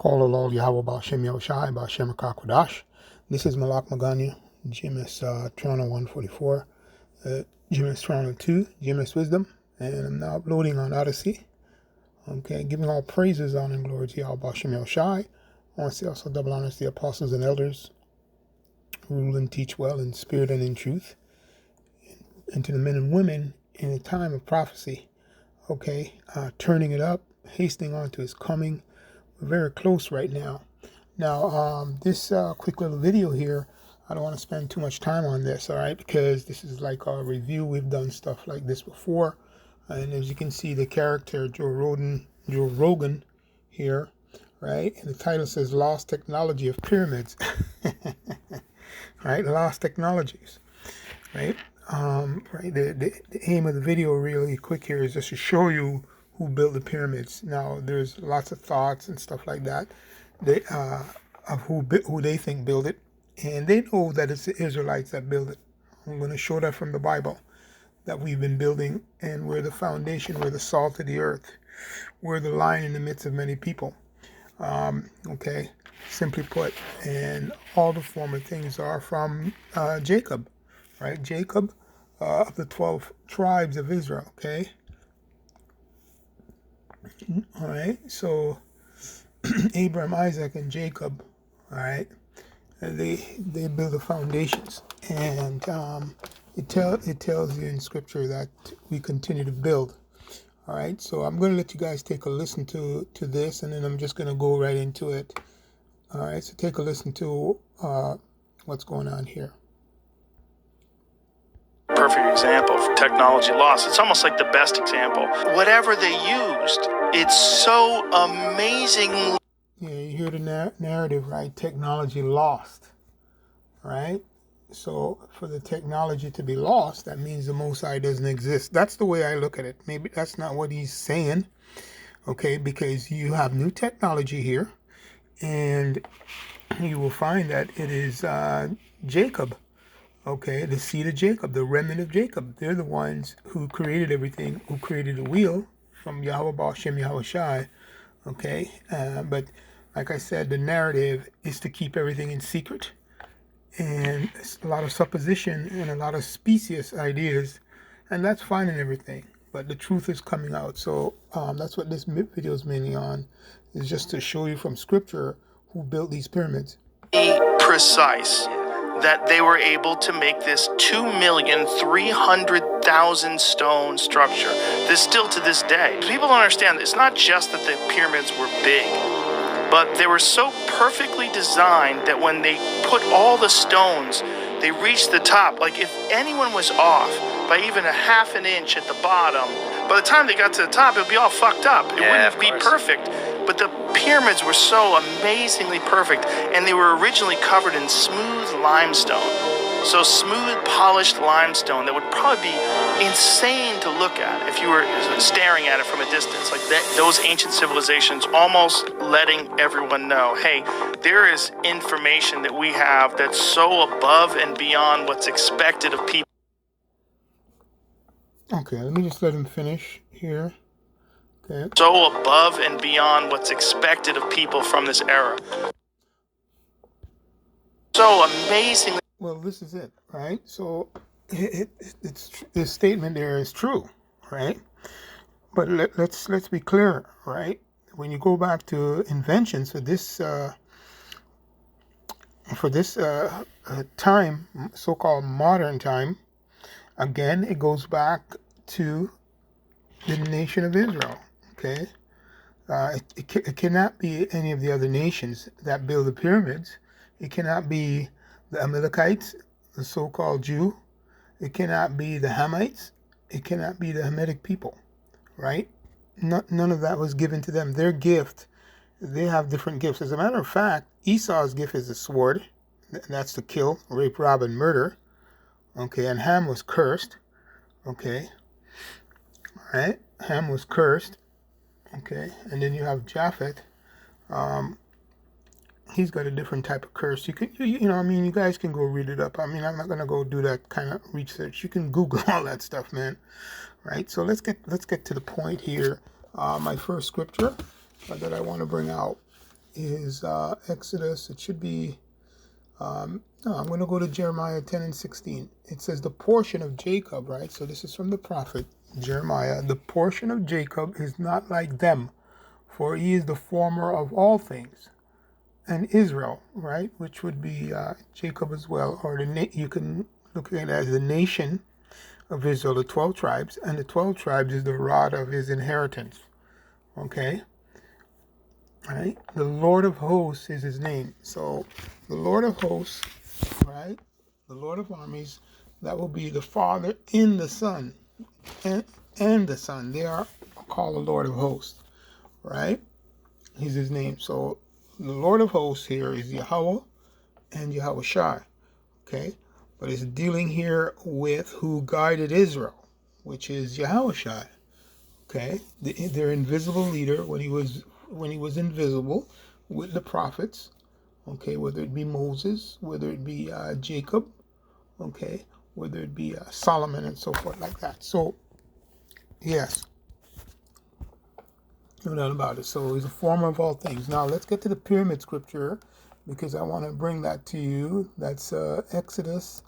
Call Lol Yahweh Ba'Shem Yahushai Ba'Shem HaKakodash. This is Malak Maganya, GMS Toronto 144, GMS Toronto 2, GMS Wisdom, and I'm now uploading on Odyssey. Okay, giving all praises, honor, and glory to Yahweh Ba'Shem Yahushai. I want to say also double honors to the apostles and elders who rule and teach well in spirit and in truth, and to the men and women in a time of prophecy. Okay, turning it up, hastening on to his coming. We're very close right now. Now, this quick little video here, I don't want to spend too much time on this, all right, because this is like a review. We've done stuff like this before, and as you can see, the character Joe Rogan here, right, and the title says Lost Technology of Pyramids. Right, lost technologies, right? Right. The aim of the video, really quick here, is just to show you who built the pyramids. Now, there's lots of thoughts and stuff like that, of who they think built it, and they know that it's the Israelites that built it. I'm going to show that from the Bible, that we've been building, and we're the foundation, we're the salt of the earth, we're the lion in the midst of many people. Okay, simply put, and all the former things are from Jacob, right? Jacob of the 12 tribes of Israel. Okay, all right. So Abraham, Isaac, and Jacob. All right, they build the foundations, and it tells you in Scripture that we continue to build. All right, so I'm going to let you guys take a listen to this, and then I'm just going to go right into it. All right, so take a listen to what's going on here. Perfect example of technology lost. It's almost like the best example. Whatever they used, it's so amazing. Yeah, you hear the narrative, right? Technology lost, right? So for the technology to be lost, that means the Most High doesn't exist. That's the way I look at it. Maybe that's not what he's saying, okay? Because you have new technology here, and you will find that it is Jacob, okay? The seed of Jacob, the remnant of Jacob. They're the ones who created everything, who created the wheel from Yahweh Ba'Shem Yahushai, okay? But like I said, the narrative is to keep everything in secret. And it's a lot of supposition and a lot of specious ideas, and that's fine and everything, but the truth is coming out. So that's what this video is mainly on, is just to show you from Scripture who built these pyramids. Precise that they were able to make this 2,300,000 stone structure. This still to this day. People don't understand, it's not just that the pyramids were big, but they were so perfectly designed that when they put all the stones, they reached the top. Like if anyone was off by even a half an inch at the bottom, by the time they got to the top, it would be all fucked up. It wouldn't be perfect. But the pyramids were so amazingly perfect, and they were originally covered in smooth limestone. So smooth, polished limestone that would probably be insane to look at if you were staring at it from a distance. Like those ancient civilizations almost letting everyone know, hey, there is information that we have that's so above and beyond what's expected of people. Okay, let me just let him finish here. Okay. So above and beyond what's expected of people from this era. So amazingly. Well, this is it, right? So it's this statement there is true, right? But let's be clear, right? When you go back to inventions for this time, so-called modern time, again, it goes back to the nation of Israel. Okay, it cannot be any of the other nations that build the pyramids. It cannot be the Amalekites, the so-called Jew. It cannot be the Hamites. It cannot be the Hamitic people, right? None of that was given to them. Their gift, they have different gifts. As a matter of fact, Esau's gift is a sword. That's to kill, rape, rob, and murder. Okay, and Ham was cursed. Okay, all right. Ham was cursed. Okay, and then you have Japhet. He's got a different type of curse. You can, you know, I mean, you guys can go read it up. I mean, I'm not gonna go do that kind of research. You can Google all that stuff, man. Right. So let's get to the point here. My first scripture that I want to bring out is Exodus. It should be, no, I'm going to go to Jeremiah 10 and 16. It says the portion of Jacob, right? So this is from the prophet Jeremiah. The portion of Jacob is not like them, for he is the former of all things. And Israel, right, which would be Jacob as well, or you can look at it as the nation of Israel, the 12 tribes, and the 12 tribes is the rod of his inheritance. Okay? Right? The Lord of hosts is his name. So the Lord of hosts, right? The Lord of armies, that will be the Father in the Son, and the Son. They are called the Lord of hosts, right? He's his name. So the Lord of hosts here is Yahweh and Yahweh Shai. Okay? But it's dealing here with who guided Israel, which is Yahweh Shai. Okay? Their invisible leader when he was invisible with the prophets. Okay, whether it be Moses, whether it be Jacob, okay, whether it be Solomon and so forth like that. So, yes, no doubt about it. So he's a former of all things. Now let's get to the pyramid scripture because I want to bring that to you. That's Exodus.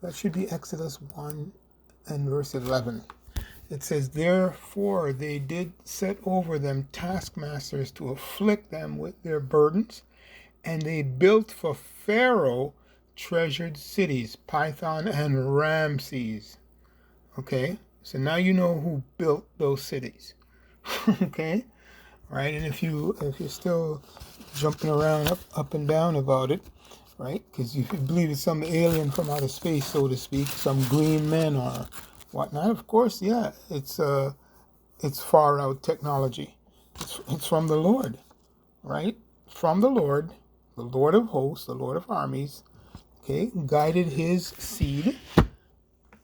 That should be Exodus 1 and verse 11. It says, therefore they did set over them taskmasters to afflict them with their burdens, and they built for Pharaoh treasured cities, Python and Ramses. Okay, so now you know who built those cities. Okay, right? And if you're still jumping around up and down about it, right? Because you believe it's some alien from outer space, so to speak, some green men or whatnot. Of course, yeah, it's far out technology. It's from the Lord, right? From the Lord of hosts, the Lord of armies, okay, guided his seed,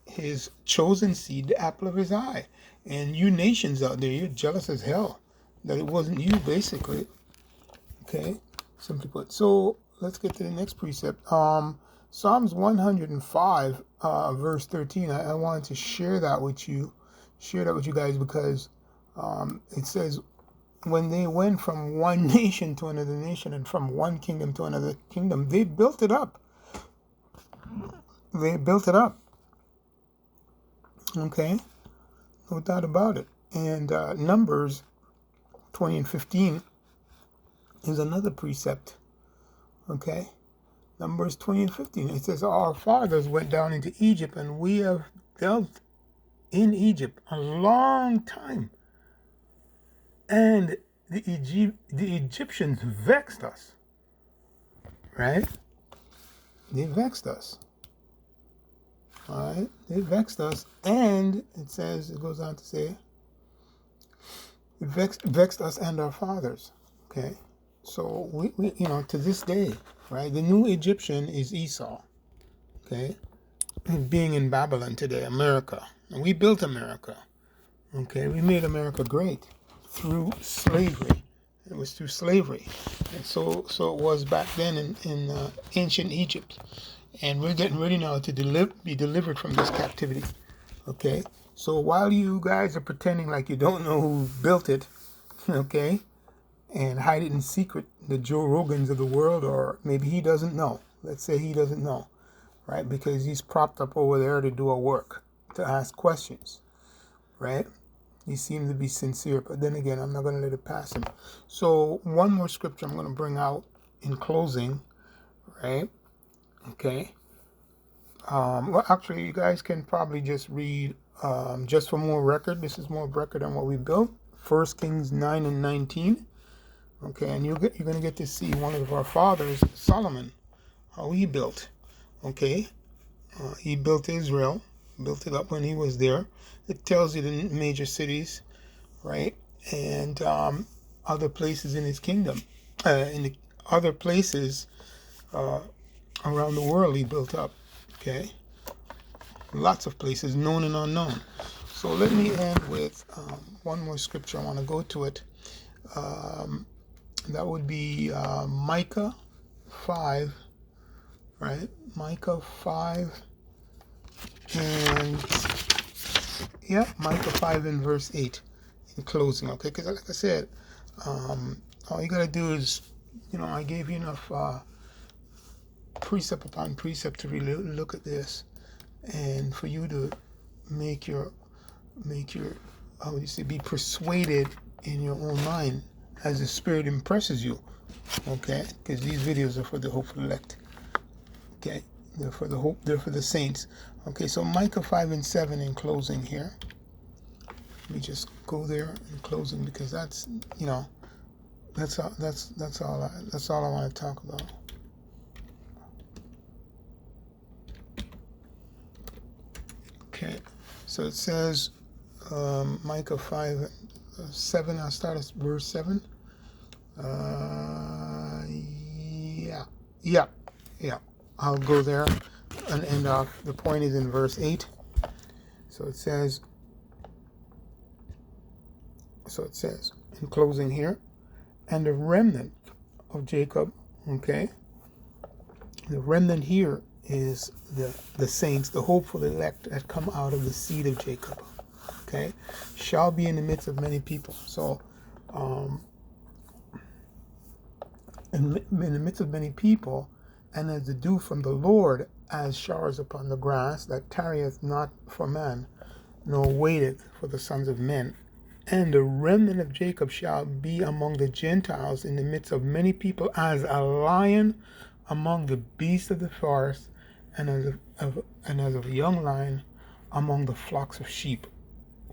his chosen seed, the apple of his eye. And you nations out there, you're jealous as hell that it wasn't you, basically. Okay, simply put. So let's get to the next precept. Psalms 105, verse 13. I wanted to share that with you guys because it says, when they went from one nation to another nation and from one kingdom to another kingdom, they built it up. They built it up. Okay? No doubt about it. And Numbers 20 and 15 is another precept. Okay? Numbers 20 and 15. It says, our fathers went down into Egypt, and we have dealt in Egypt a long time. And the Egyptians vexed us. Right? They vexed us. All right? They vexed us. And it goes on to say, it vexed us and our fathers. Okay? So, we to this day, right? The new Egyptian is Esau. Okay? Being in Babylon today, America. And we built America. Okay? We made America great through slavery. It was through slavery. And so it was back then in ancient Egypt. And we're getting ready now to be delivered from this captivity. Okay? So while you guys are pretending like you don't know who built it, okay, and hide it in secret, the Joe Rogans of the world, or maybe he doesn't know. Let's say he doesn't know, right? Because he's propped up over there to do a work, to ask questions, right? He seemed to be sincere, but then again, I'm not going to let it pass him. So one more scripture I'm going to bring out in closing, right? Okay. Well, actually, you guys can probably just read, just for more record. This is more record than what we built. 1 Kings 9 and 19. Okay, and you're going to get to see one of our fathers, Solomon, how he built. Okay, he built Israel, built it up when he was there. It tells you the major cities, right, and other places in his kingdom, in the other places around the world he built up. Okay, lots of places, known and unknown. So let me end with one more scripture. I want to go to it. That would be Micah 5, right? Micah 5 and Micah 5 and verse 8 in closing, okay? Because like I said, all you gotta do is I gave you enough precept upon precept to really look at this, and for you to make your how would you say, be persuaded in your own mind as the Spirit impresses you. Okay, because these videos are for the hopeful elect. Okay, they're for the hope. They're for the saints. Okay, so Micah 5:7 in closing here. Let me just go there in closing, because that's that's all I want to talk about. Okay, so it says Micah 5:7. I'll start at verse 7. Yeah. I'll go there and end off. The point is in verse 8. So it says in closing here, and the remnant of Jacob. Okay, the remnant here is the saints, the hopeful elect that come out of the seed of Jacob. Okay, shall be in the midst of many people. So in the midst of many people, and as the dew from the Lord, as showers upon the grass, that tarrieth not for man, nor waiteth for the sons of men. And the remnant of Jacob shall be among the Gentiles in the midst of many people, as a lion among the beasts of the forest, and as a young lion among the flocks of sheep,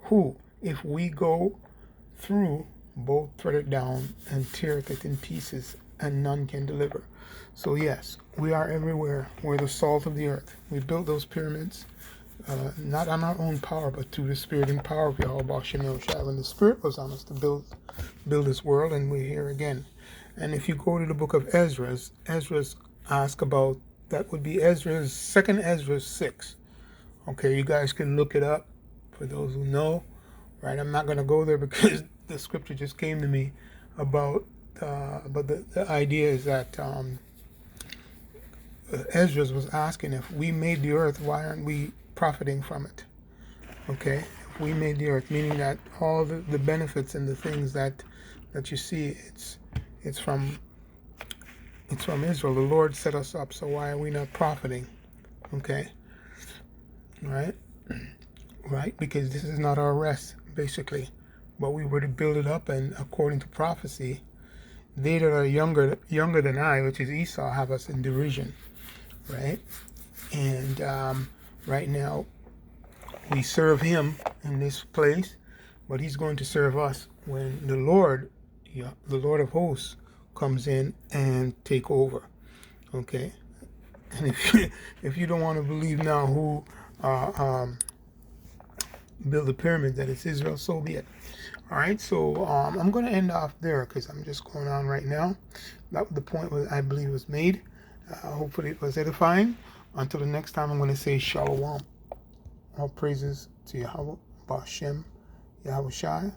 who, if we go through, both tread it down and teareth it in pieces, and none can deliver. So yes, we are everywhere. We're the salt of the earth. We built those pyramids, not on our own power, but through the Spirit and power of Yahweh Shem Yahushua. When the Spirit was on us to build this world, and we're here again. And if you go to the book of Ezra's ask about, that would be second Ezra 6. Okay, you guys can look it up for those who know. Right, I'm not going to go there because the scripture just came to me about. But the idea is that Ezra was asking, if we made the earth, why aren't we profiting from it? Okay, if we made the earth, meaning that all the benefits and the things that you see, it's from Israel. The Lord set us up, so why are we not profiting? Okay, right, because this is not our rest, basically, but we were to build it up, and according to prophecy, they that are younger than I, which is Esau, have us in derision, right? And right now we serve him in this place, but he's going to serve us when the Lord of hosts, comes in and take over. Okay, and if you don't want to believe now who built the pyramid, that it's Israel, so be it. All right, so I'm going to end off there because I'm just going on right now. That was the point I believe was made. Hopefully it was edifying. Until the next time, I'm going to say Shalom. All praises to Yahweh Bashem Yahushai.